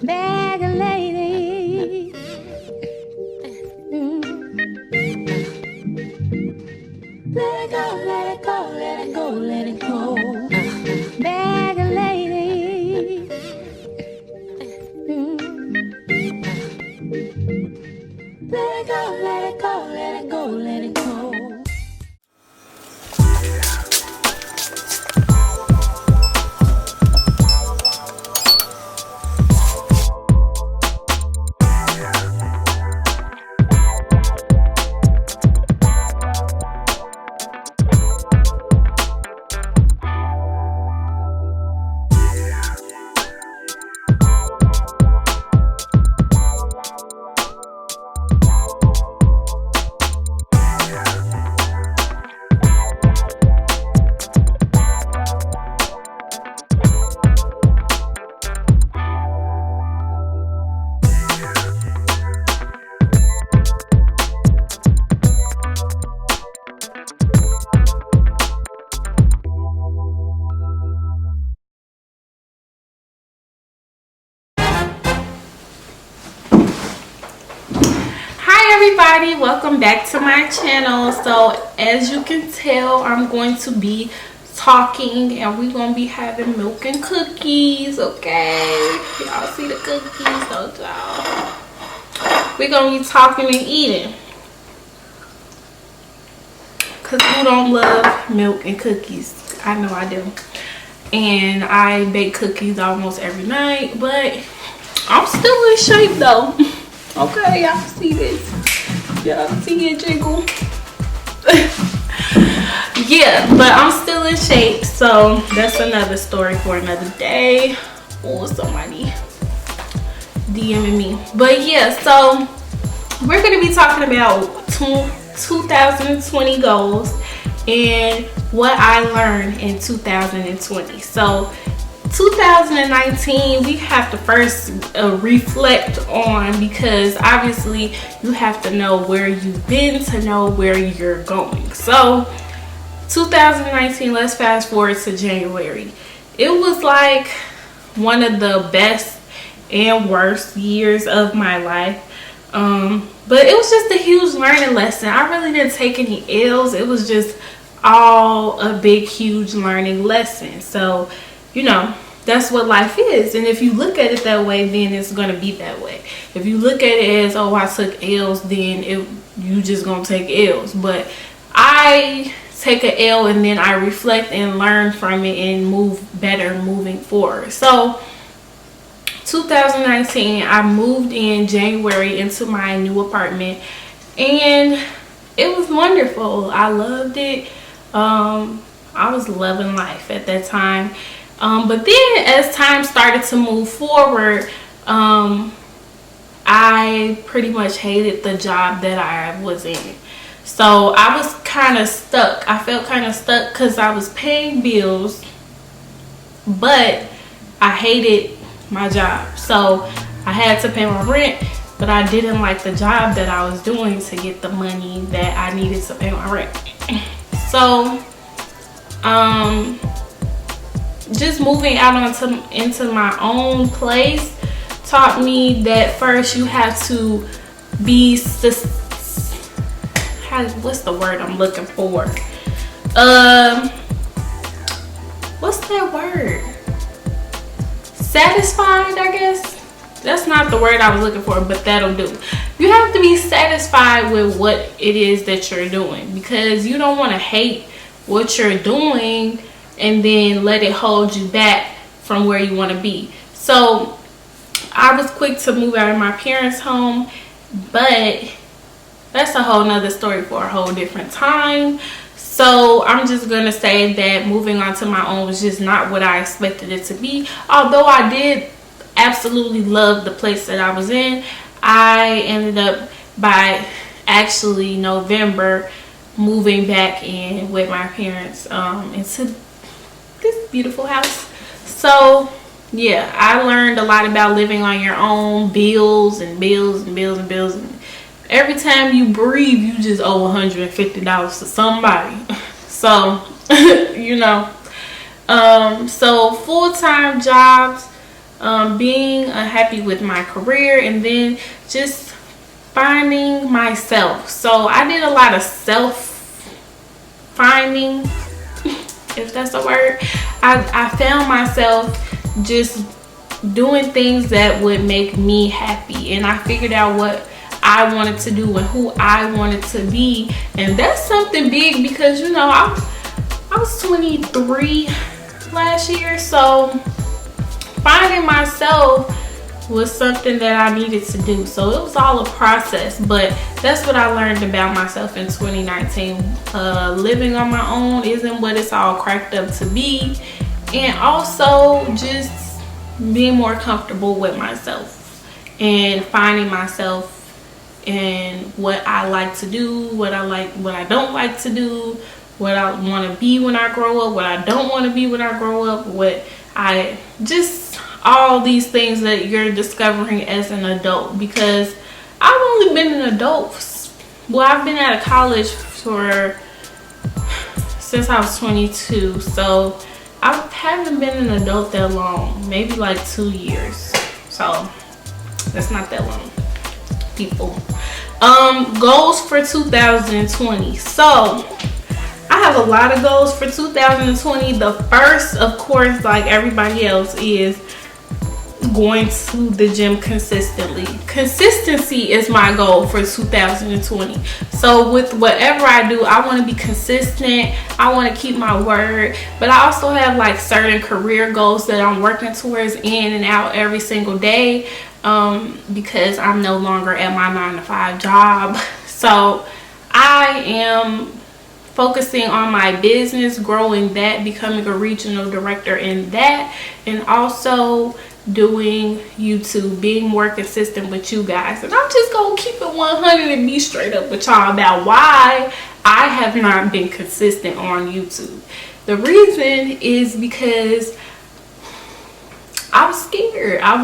Bag lady. Let it go, let it go, let it go, let it go. Bag lady. Let it go, let it go, let it go, let it go. Everybody, welcome back to my channel. So as you can tell, I'm going to be talking and we're gonna be having milk and cookies. Okay, y'all see the cookies, don't y'all? We're gonna be talking and eating, because who don't love milk and cookies? I know I do. And I bake cookies almost every night, but I'm still in shape though. Okay, y'all see this. Y'all see it jiggle. Yeah, but I'm still in shape, so that's another story for another day. Oh, somebody DMing me. But yeah, so we're gonna be talking about 2020 goals and what I learned in 2020. So 2019 we have to first reflect on, because obviously you have to know where you've been to know where you're going. So 2019, let's fast forward to January. It was like one of the best and worst years of my life, but it was just a huge learning lesson. I really didn't take any L's. It was just all a big huge learning lesson. So you know, that's what life is. And if you look at it that way, then it's going to be that way. If you look at it as, oh, I took L's, then you just going to take L's. But I take an L and then I reflect and learn from it and move better moving forward. So 2019, I moved in January into my new apartment and it was wonderful. I loved it. I was loving life at that time. But then as time started to move forward, I pretty much hated the job that I was in. So I was kind of stuck. I felt kind of stuck because I was paying bills, but I hated my job. So I had to pay my rent, but I didn't like the job that I was doing to get the money that I needed to pay my rent. So, just moving out into my own place taught me that first you have to be what's the word I'm looking for? What's that word? Satisfied, I guess. That's not the word I was looking for, but that'll do. You have to be satisfied with what it is that you're doing, because you don't want to hate what you're doing and then let it hold you back from where you want to be. So I was quick to move out of my parents' home, but that's a whole nother story for a whole different time. So I'm just gonna say that moving on to my own was just not what I expected it to be. Although I did absolutely love the place that I was in, I ended up by actually November moving back in with my parents into this beautiful house. So yeah, I learned a lot about living on your own, bills and bills and bills and bills. And every time you breathe, you just owe $150 to somebody. So, you know, so full-time jobs, being unhappy with my career, and then just finding myself. So I did a lot of self finding, if that's a word. I found myself just doing things that would make me happy, and I figured out what I wanted to do and who I wanted to be. And that's something big, because you know, I was 23 last year, so finding myself was something that I needed to do. So it was all a process, but that's what I learned about myself in 2019. Living on my own isn't what it's all cracked up to be, and also just being more comfortable with myself and finding myself in what I like to do, what I don't like to do, what I want to be when I grow up, what I don't want to be when I grow up, what I just, all these things that you're discovering as an adult. Because I've only been an adult, well, I've been out of college since I was 22, so I haven't been an adult that long, maybe like 2 years. So that's not that long, people. Goals for 2020. So I have a lot of goals for 2020. The first, of course, like everybody else, is going to the gym consistently. Consistency is my goal for 2020. So with whatever I do, I want to be consistent. I want to keep my word, but I also have like certain career goals that I'm working towards in and out every single day, because I'm no longer at my 9-to-5 job. So I am focusing on my business, growing that, becoming a regional director in that, and also doing YouTube, being more consistent with you guys. And I'm just gonna keep it 100 and be straight up with y'all about why I have not been consistent on YouTube. The reason is because I was scared. I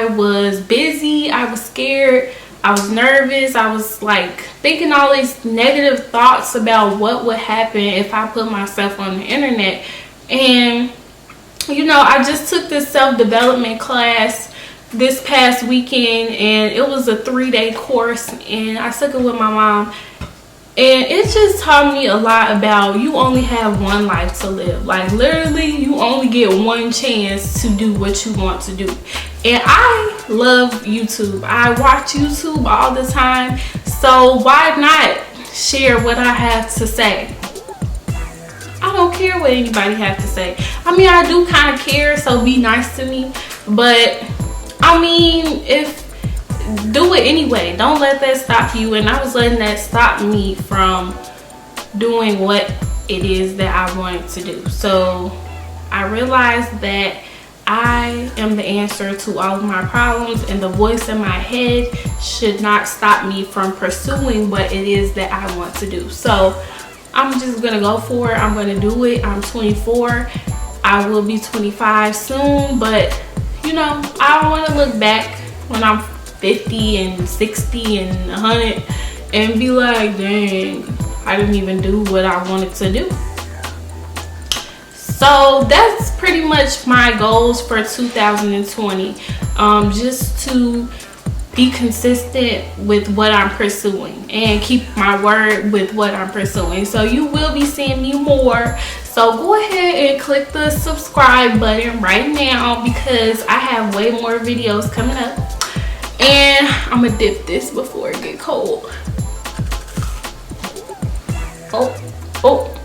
was busy. I was scared. I was nervous. I was like thinking all these negative thoughts about what would happen if I put myself on the internet. And you know, I just took this self-development class this past weekend, and it was a 3-day course, and I took it with my mom, and it just taught me a lot about you only have one life to live. Like literally, you only get one chance to do what you want to do. And I love YouTube. I watch YouTube all the time, so why not share what I have to say? I don't care what anybody has to say. I mean, I do kind of care, so be nice to me. But I mean, do it anyway. Don't let that stop you. And I was letting that stop me from doing what it is that I wanted to do. So I realized that I am the answer to all of my problems, and the voice in my head should not stop me from pursuing what it is that I want to do. So I'm just gonna go for it. I'm gonna do it. I'm 24. I will be 25 soon, but you know, I don't want to look back when I'm 50 and 60 and 100 and be like, dang, I didn't even do what I wanted to do. So that's pretty much my goals for 2020. Just to be consistent with what I'm pursuing and keep my word with what I'm pursuing. So you will be seeing me more. So go ahead and click the subscribe button right now, because I have way more videos coming up. And I'm gonna dip this before it get cold. Oh.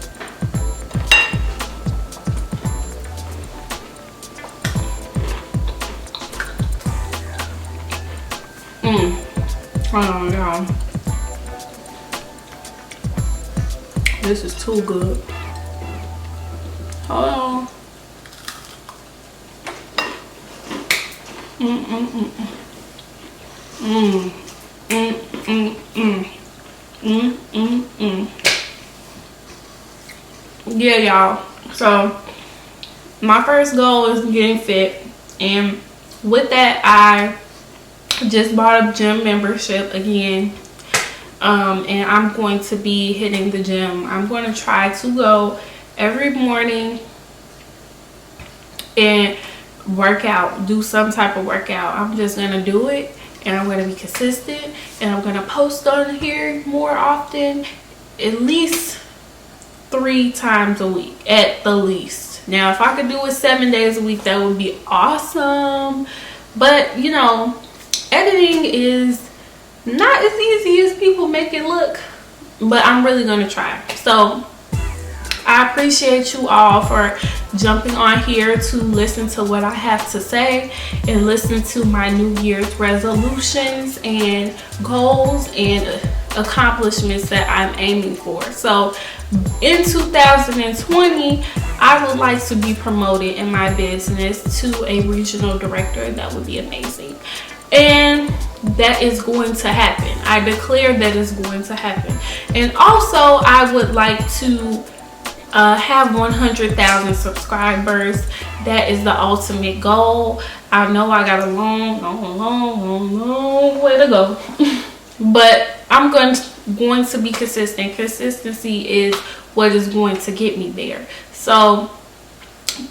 Hold on, y'all. This is too good. Hold on. Yeah, y'all. So my first goal is getting fit, and with that, I just bought a gym membership again, and I'm going to be hitting the gym. I'm going to try to go every morning, and workout, do some type of workout. I'm just gonna do it, and I'm gonna be consistent, and I'm gonna post on here more often, at least 3 times a week at the least. Now if I could do it 7 days a week, that would be awesome. But you know, editing is not as easy as people make it look, but I'm really gonna try. So I appreciate you all for jumping on here to listen to what I have to say and listen to my New Year's resolutions and goals and accomplishments that I'm aiming for. So in 2020, I would like to be promoted in my business to a regional director. That would be amazing. And that is going to happen. I declare that it's going to happen. And also, I would like to have 100,000 subscribers. That is the ultimate goal. I know I got a long way to go. But I'm going to be consistent. Consistency is what is going to get me there. So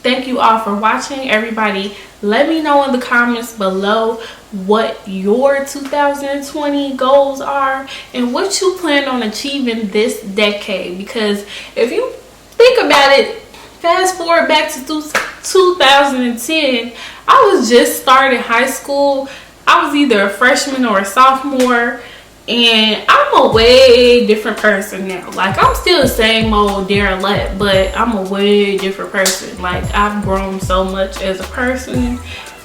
thank you all for watching. Everybody, let me know in the comments below what your 2020 goals are and what you plan on achieving this decade. Because if you think about it, fast forward back to 2010, I was just starting high school. I was either a freshman or a sophomore, and I'm a way different person now. Like, I'm still the same old Darylette, but I'm a way different person. Like, I've grown so much as a person,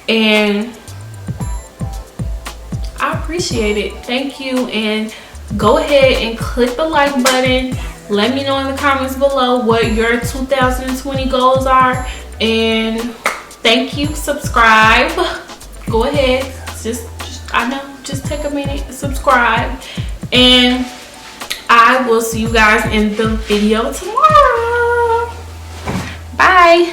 and I appreciate it. Thank you, and go ahead and click the like button. Let me know in the comments below what your 2020 goals are, and thank you. Subscribe. Go ahead. Just take a minute and subscribe, and I will see you guys in the video tomorrow. Bye.